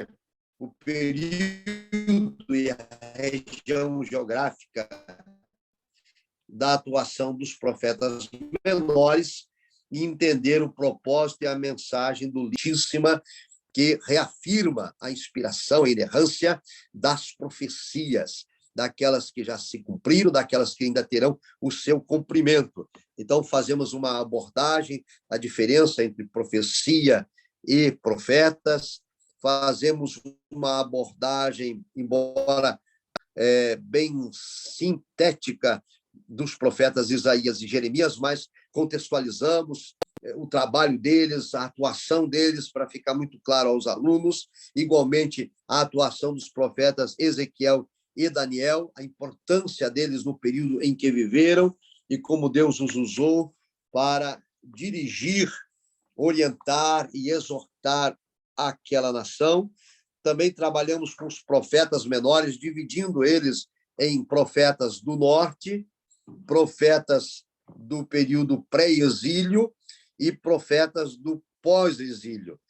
[SPEAKER 1] o período e a região geográfica da atuação dos profetas menores e entender o propósito e a mensagem do Altíssimo, que reafirma a inspiração e inerrância das profecias. daquelas que já se cumpriram, daquelas que ainda terão o seu cumprimento. Então, fazemos uma abordagem da diferença entre profecia e profetas, fazemos uma abordagem, embora bem sintética, dos profetas Isaías e Jeremias, mas contextualizamos o trabalho deles, a atuação deles, para ficar muito claro aos alunos, igualmente a atuação dos profetas Ezequiel e Daniel, a importância deles no período em que viveram e como Deus os usou para dirigir, orientar e exortar aquela nação. Também trabalhamos com os profetas menores, dividindo eles em profetas do norte, profetas do período pré-exílio e profetas do pós-exílio.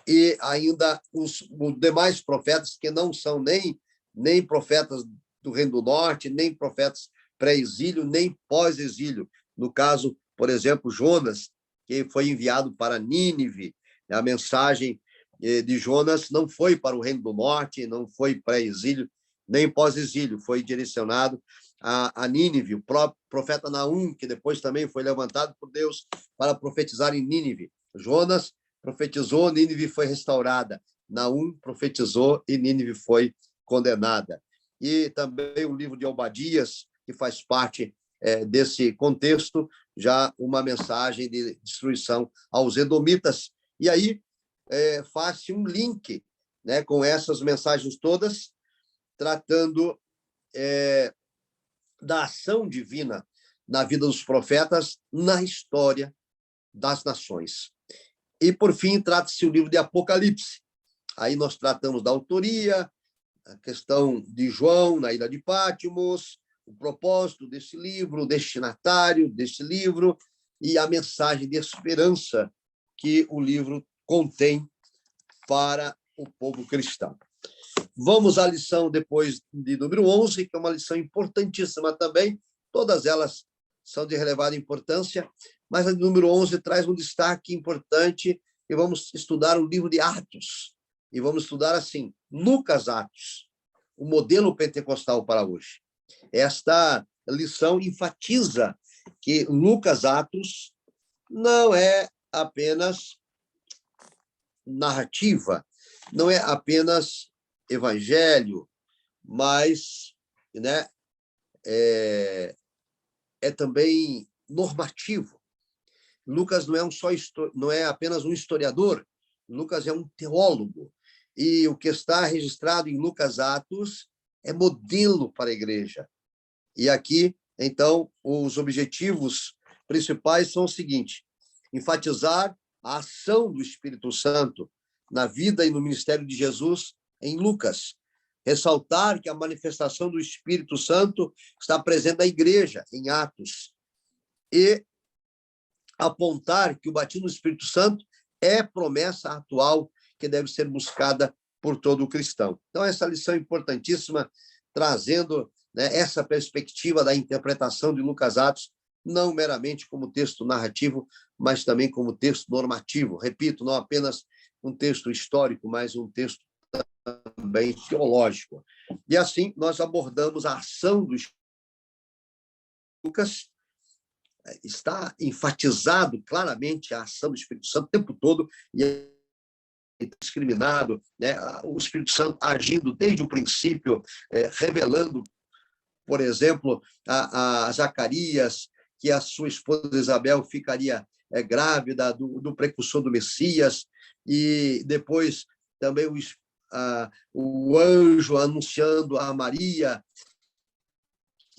[SPEAKER 1] E ainda os demais profetas que não são nem profetas do Reino do Norte, nem profetas pré-exílio, nem pós-exílio. No caso, por exemplo, Jonas, que foi enviado para Nínive. A mensagem de Jonas não foi para o Reino do Norte, não foi pré-exílio, nem pós-exílio, foi direcionado a Nínive. O próprio profeta Naum, que depois também foi levantado por Deus para profetizar em Nínive. Jonas profetizou, Nínive foi restaurada. Naum profetizou e Nínive foi condenada. E também o livro de Obadias, que faz parte desse contexto, já uma mensagem de destruição aos edomitas. E aí faz-se um link, né, com essas mensagens todas, tratando da ação divina na vida dos profetas, na história das nações. E, por fim, trata-se o livro de Apocalipse. Aí nós tratamos da autoria, a questão de João na ilha de Patmos, o propósito desse livro, o destinatário desse livro e a mensagem de esperança que o livro contém para o povo cristão. Vamos à lição depois de número 11, que é uma lição importantíssima também. Todas elas são de relevada importância, mas a de número 11 traz um destaque importante e vamos estudar o livro de Atos. E vamos estudar assim, Lucas Atos, o modelo pentecostal para hoje. Esta lição enfatiza que Lucas Atos não é apenas narrativa, não é apenas evangelho, mas, né, é também normativo. Lucas não é apenas um historiador, Lucas é um teólogo. E o que está registrado em Lucas Atos é modelo para a igreja. E aqui, então, os objetivos principais são o seguinte: enfatizar a ação do Espírito Santo na vida e no ministério de Jesus em Lucas. Ressaltar que a manifestação do Espírito Santo está presente na igreja, em Atos. E apontar que o batismo do Espírito Santo é promessa atual que deve ser buscada por todo cristão. Então, essa lição é importantíssima, trazendo, né, essa perspectiva da interpretação de Lucas Atos, não meramente como texto narrativo, mas também como texto normativo. Repito, não apenas um texto histórico, mas um texto também teológico. E assim, nós abordamos a ação do Lucas. Está enfatizado claramente a ação do Espírito Santo o tempo todo, e é discriminado, né? O Espírito Santo agindo desde o princípio, revelando, por exemplo, a Zacarias, que a sua esposa Isabel ficaria grávida do precursor do Messias, e depois também o anjo anunciando a Maria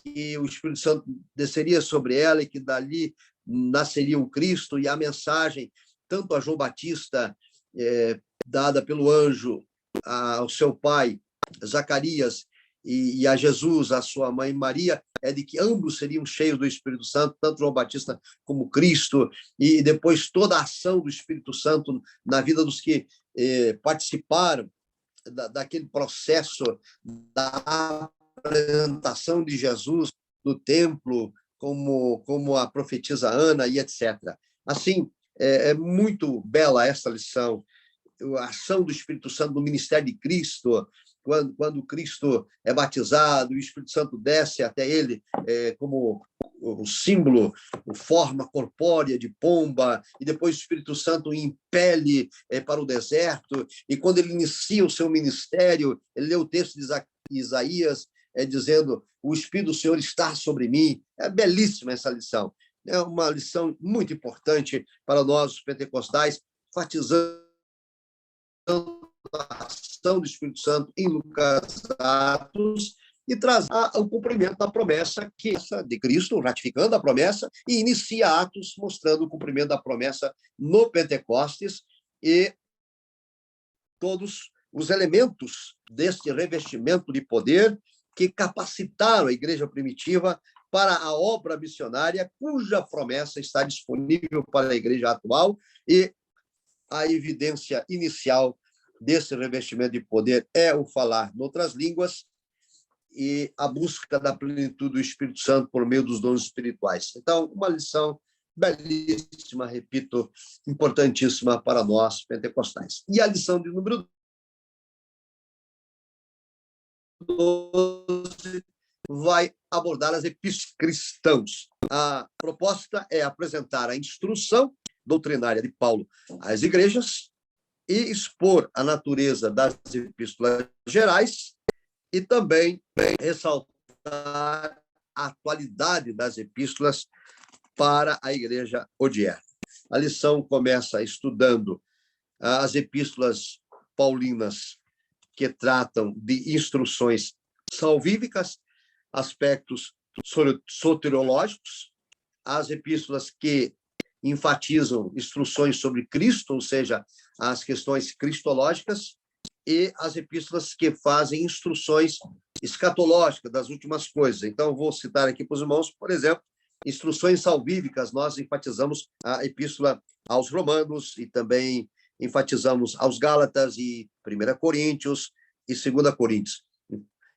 [SPEAKER 1] que o Espírito Santo desceria sobre ela e que dali nasceria o Cristo, e a mensagem, tanto a João Batista, dada pelo anjo ao seu pai, Zacarias, e a Jesus, a sua mãe Maria, é de que ambos seriam cheios do Espírito Santo, tanto João Batista como Cristo, e depois toda a ação do Espírito Santo na vida dos que participaram daquele processo da apresentação de Jesus no templo, como a profetisa Ana e etc. Assim, é muito bela essa lição, a ação do Espírito Santo no ministério de Cristo, quando Cristo é batizado, o Espírito Santo desce até ele como o símbolo, forma corpórea de pomba, e depois o Espírito Santo impele para o deserto, e quando ele inicia o seu ministério, ele lê o texto de Isaías, dizendo: o Espírito do Senhor está sobre mim. É belíssima essa lição. É uma lição muito importante para nós, os pentecostais, enfatizando a ação do Espírito Santo em Lucas Atos e traz o cumprimento da promessa que é de Cristo, ratificando a promessa, e inicia Atos mostrando o cumprimento da promessa no Pentecostes e todos os elementos deste revestimento de poder que capacitaram a igreja primitiva para a obra missionária, cuja promessa está disponível para a igreja atual, e a evidência inicial desse revestimento de poder é o falar em outras línguas e a busca da plenitude do Espírito Santo por meio dos dons espirituais. Então, uma lição belíssima, repito, importantíssima para nós pentecostais. E a lição de número 12 vai abordar as epístolas cristãos. A proposta é apresentar a instrução doutrinária de Paulo às igrejas e expor a natureza das epístolas gerais e também ressaltar a atualidade das epístolas para a igreja odierna. A lição começa estudando as epístolas paulinas que tratam de instruções salvíficas, aspectos soteriológicos, as epístolas que enfatizam instruções sobre Cristo, ou seja, as questões cristológicas, e as epístolas que fazem instruções escatológicas das últimas coisas. Então, vou citar aqui para os irmãos, por exemplo, instruções salvíficas. Nós enfatizamos a epístola aos Romanos e também enfatizamos aos Gálatas e 1 Coríntios e 2 Coríntios.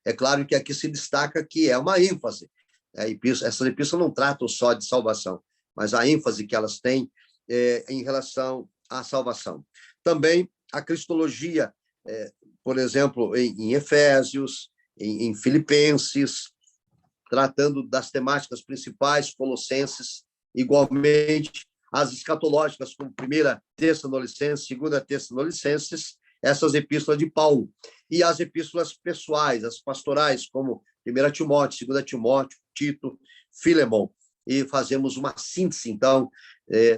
[SPEAKER 1] É claro que aqui se destaca que é uma ênfase. Essas epístolas não tratam só de salvação, mas a ênfase que elas têm em relação à salvação. Também a cristologia, por exemplo, em Efésios, em Filipenses, tratando das temáticas principais, Colossenses, igualmente, as escatológicas, como 1 Tessalonicenses, 2 Tessalonicenses, essas epístolas de Paulo, e as epístolas pessoais, as pastorais, como 1 Timóteo, 2 Timóteo, Tito, Filemon, e fazemos uma síntese, então,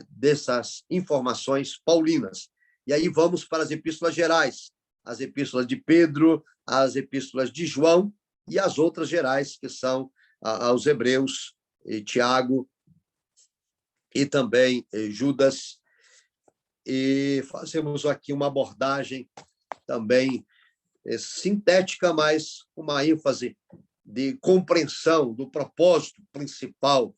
[SPEAKER 1] dessas informações paulinas. E aí vamos para as epístolas gerais, as epístolas de Pedro, as epístolas de João e as outras gerais, que são aos Hebreus, Tiago e também Judas. E fazemos aqui uma abordagem também sintética, mas uma ênfase de compreensão do propósito principal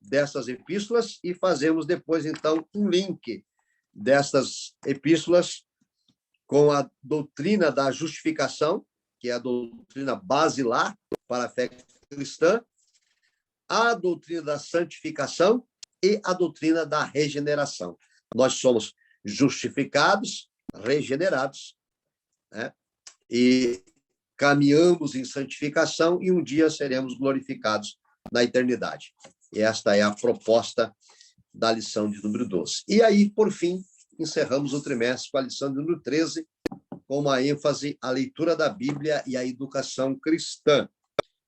[SPEAKER 1] dessas epístolas, e fazemos depois, então, um link dessas epístolas com a doutrina da justificação, que é a doutrina basilar para a fé cristã, a doutrina da santificação e a doutrina da regeneração. Nós somos justificados, regenerados, né? E caminhamos em santificação e um dia seremos glorificados na eternidade. E esta é a proposta da lição de número 12. E aí, por fim, encerramos o trimestre com a lição de número 13, com uma ênfase à leitura da Bíblia e à educação cristã.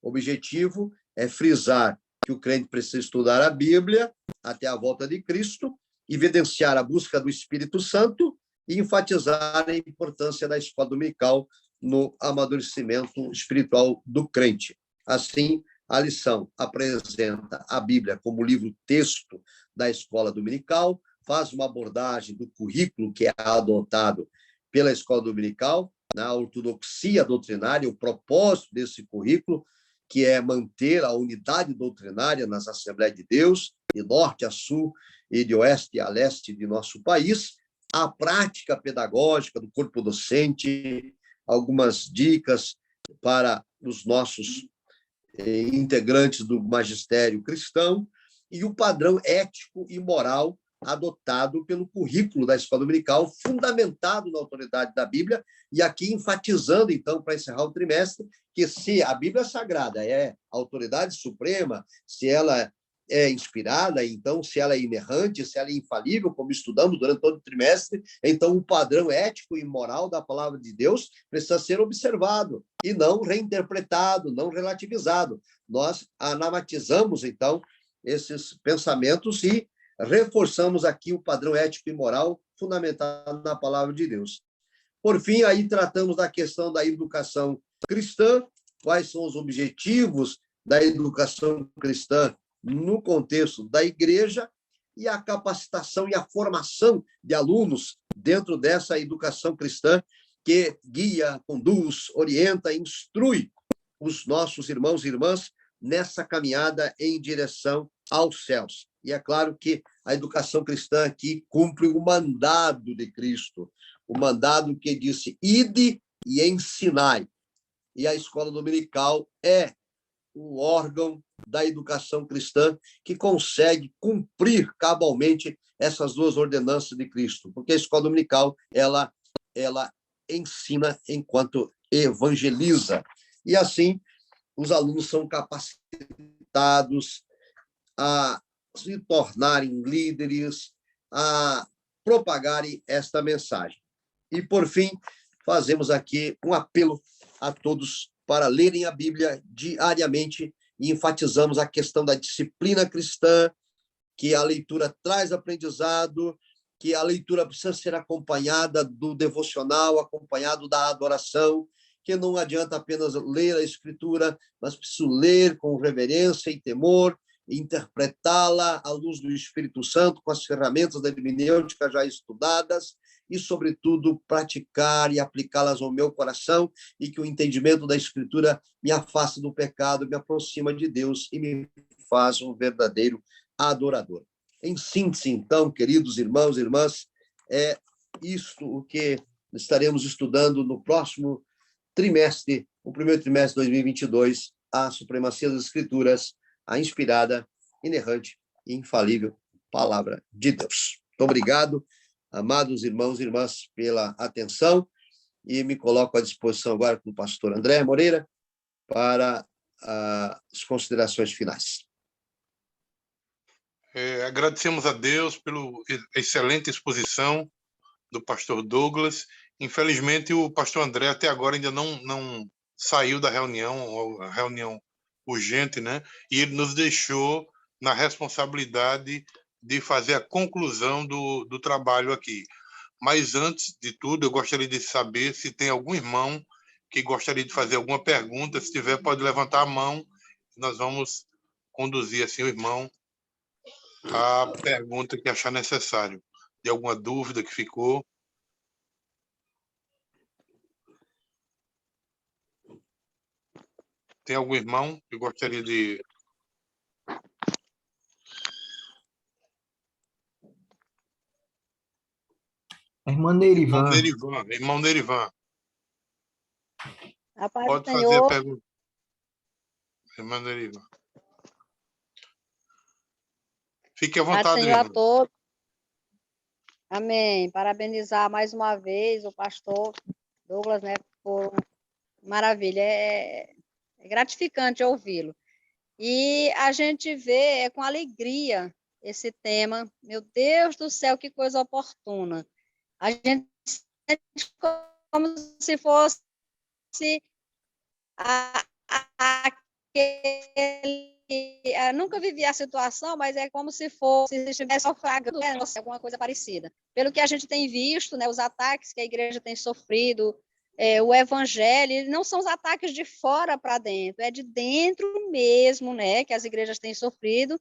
[SPEAKER 1] O objetivo é frisar que o crente precisa estudar a Bíblia até a volta de Cristo, evidenciar a busca do Espírito Santo e enfatizar a importância da escola dominical no amadurecimento espiritual do crente. Assim, a lição apresenta a Bíblia como livro-texto da escola dominical, faz uma abordagem do currículo que é adotado pela escola dominical, na ortodoxia doutrinária, o propósito desse currículo, que é manter a unidade doutrinária nas Assembleias de Deus, de norte a sul e de oeste a leste de nosso país, a prática pedagógica do corpo docente, algumas dicas para os nossos integrantes do magistério cristão, e o padrão ético e moral adotado pelo currículo da escola dominical, fundamentado na autoridade da Bíblia, e aqui enfatizando, então, para encerrar o trimestre, que se a Bíblia Sagrada é a autoridade suprema, se ela é inspirada, então, se ela é inerrante, se ela é infalível, como estudamos durante todo o trimestre, então o padrão ético e moral da palavra de Deus precisa ser observado e não reinterpretado, não relativizado. Nós anamatizamos, então, esses pensamentos e reforçamos aqui o padrão ético e moral fundamentado na palavra de Deus. Por fim, aí tratamos da questão da educação cristã, quais são os objetivos da educação cristã no contexto da igreja e a capacitação e a formação de alunos dentro dessa educação cristã que guia, conduz, orienta, instrui os nossos irmãos e irmãs nessa caminhada em direção aos céus. E é claro que a educação cristã aqui cumpre o mandado de Cristo, o mandado que disse: ide e ensinai. E a escola dominical é o órgão da educação cristã que consegue cumprir cabalmente essas duas ordenanças de Cristo, porque a escola dominical ela ensina enquanto evangeliza. E assim, os alunos são capacitados a se tornarem líderes, a propagarem esta mensagem. E, por fim, fazemos aqui um apelo a todos para lerem a Bíblia diariamente e enfatizamos a questão da disciplina cristã, que a leitura traz aprendizado, que a leitura precisa ser acompanhada do devocional, acompanhado da adoração, que não adianta apenas ler a Escritura, mas preciso ler com reverência e temor, interpretá-la à luz do Espírito Santo, com as ferramentas da hermenêutica já estudadas, e, sobretudo, praticar e aplicá-las ao meu coração, e que o entendimento da Escritura me afaste do pecado, me aproxima de Deus e me faz um verdadeiro adorador. Em síntese, então, queridos irmãos e irmãs, é isto o que estaremos estudando no próximo trimestre, o primeiro trimestre de 2022, a supremacia das Escrituras, a inspirada, inerrante e infalível palavra de Deus. Muito obrigado, amados irmãos e irmãs, pela atenção, e me coloco à disposição agora com o pastor André Moreira para as considerações finais.
[SPEAKER 2] Agradecemos a Deus pela excelente exposição do pastor Douglas. Infelizmente, o pastor André até agora ainda não saiu da reunião, a reunião urgente, né? E ele nos deixou na responsabilidade de fazer a conclusão do trabalho aqui. Mas, antes de tudo, eu gostaria de saber se tem algum irmão que gostaria de fazer alguma pergunta. Se tiver, pode levantar a mão. Nós vamos conduzir assim o irmão a pergunta que achar necessário. De alguma dúvida que ficou. Tem algum irmão que gostaria de...
[SPEAKER 3] Irmã Nerivan.
[SPEAKER 2] Irmão Nerivan.
[SPEAKER 4] Pode
[SPEAKER 2] fazer a pergunta. Irmã Nerivan. Fique à vontade,
[SPEAKER 4] Senhor, a todos. Amém. Parabenizar mais uma vez o pastor Douglas, né, por maravilha. É gratificante ouvi-lo. E a gente vê com alegria esse tema. Meu Deus do céu, que coisa oportuna. A gente sente como se fosse aquele... Eu nunca vivi a situação, mas é como se fosse, se estivesse naufragando, né, alguma coisa parecida. Pelo que a gente tem visto, né, os ataques que a igreja tem sofrido, o evangelho, não são os ataques de fora para dentro, é de dentro mesmo, né, que as igrejas têm sofrido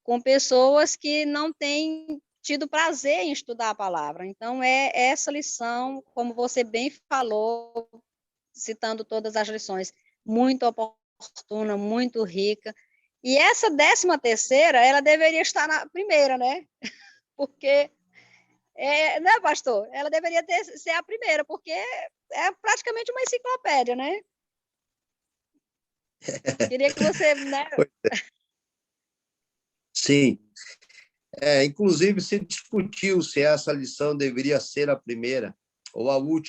[SPEAKER 4] com pessoas que não têm tido prazer em estudar a palavra. Então, é essa lição, como você bem falou, citando todas as lições, muito oportuna, muito rica. E essa 13ª, ela deveria estar na primeira, né? Porque, né, pastor? Ela deveria ser a primeira, porque é praticamente uma enciclopédia, né? Queria que você... Né?
[SPEAKER 1] Sim. Inclusive, se discutiu se essa lição deveria ser a primeira ou a última.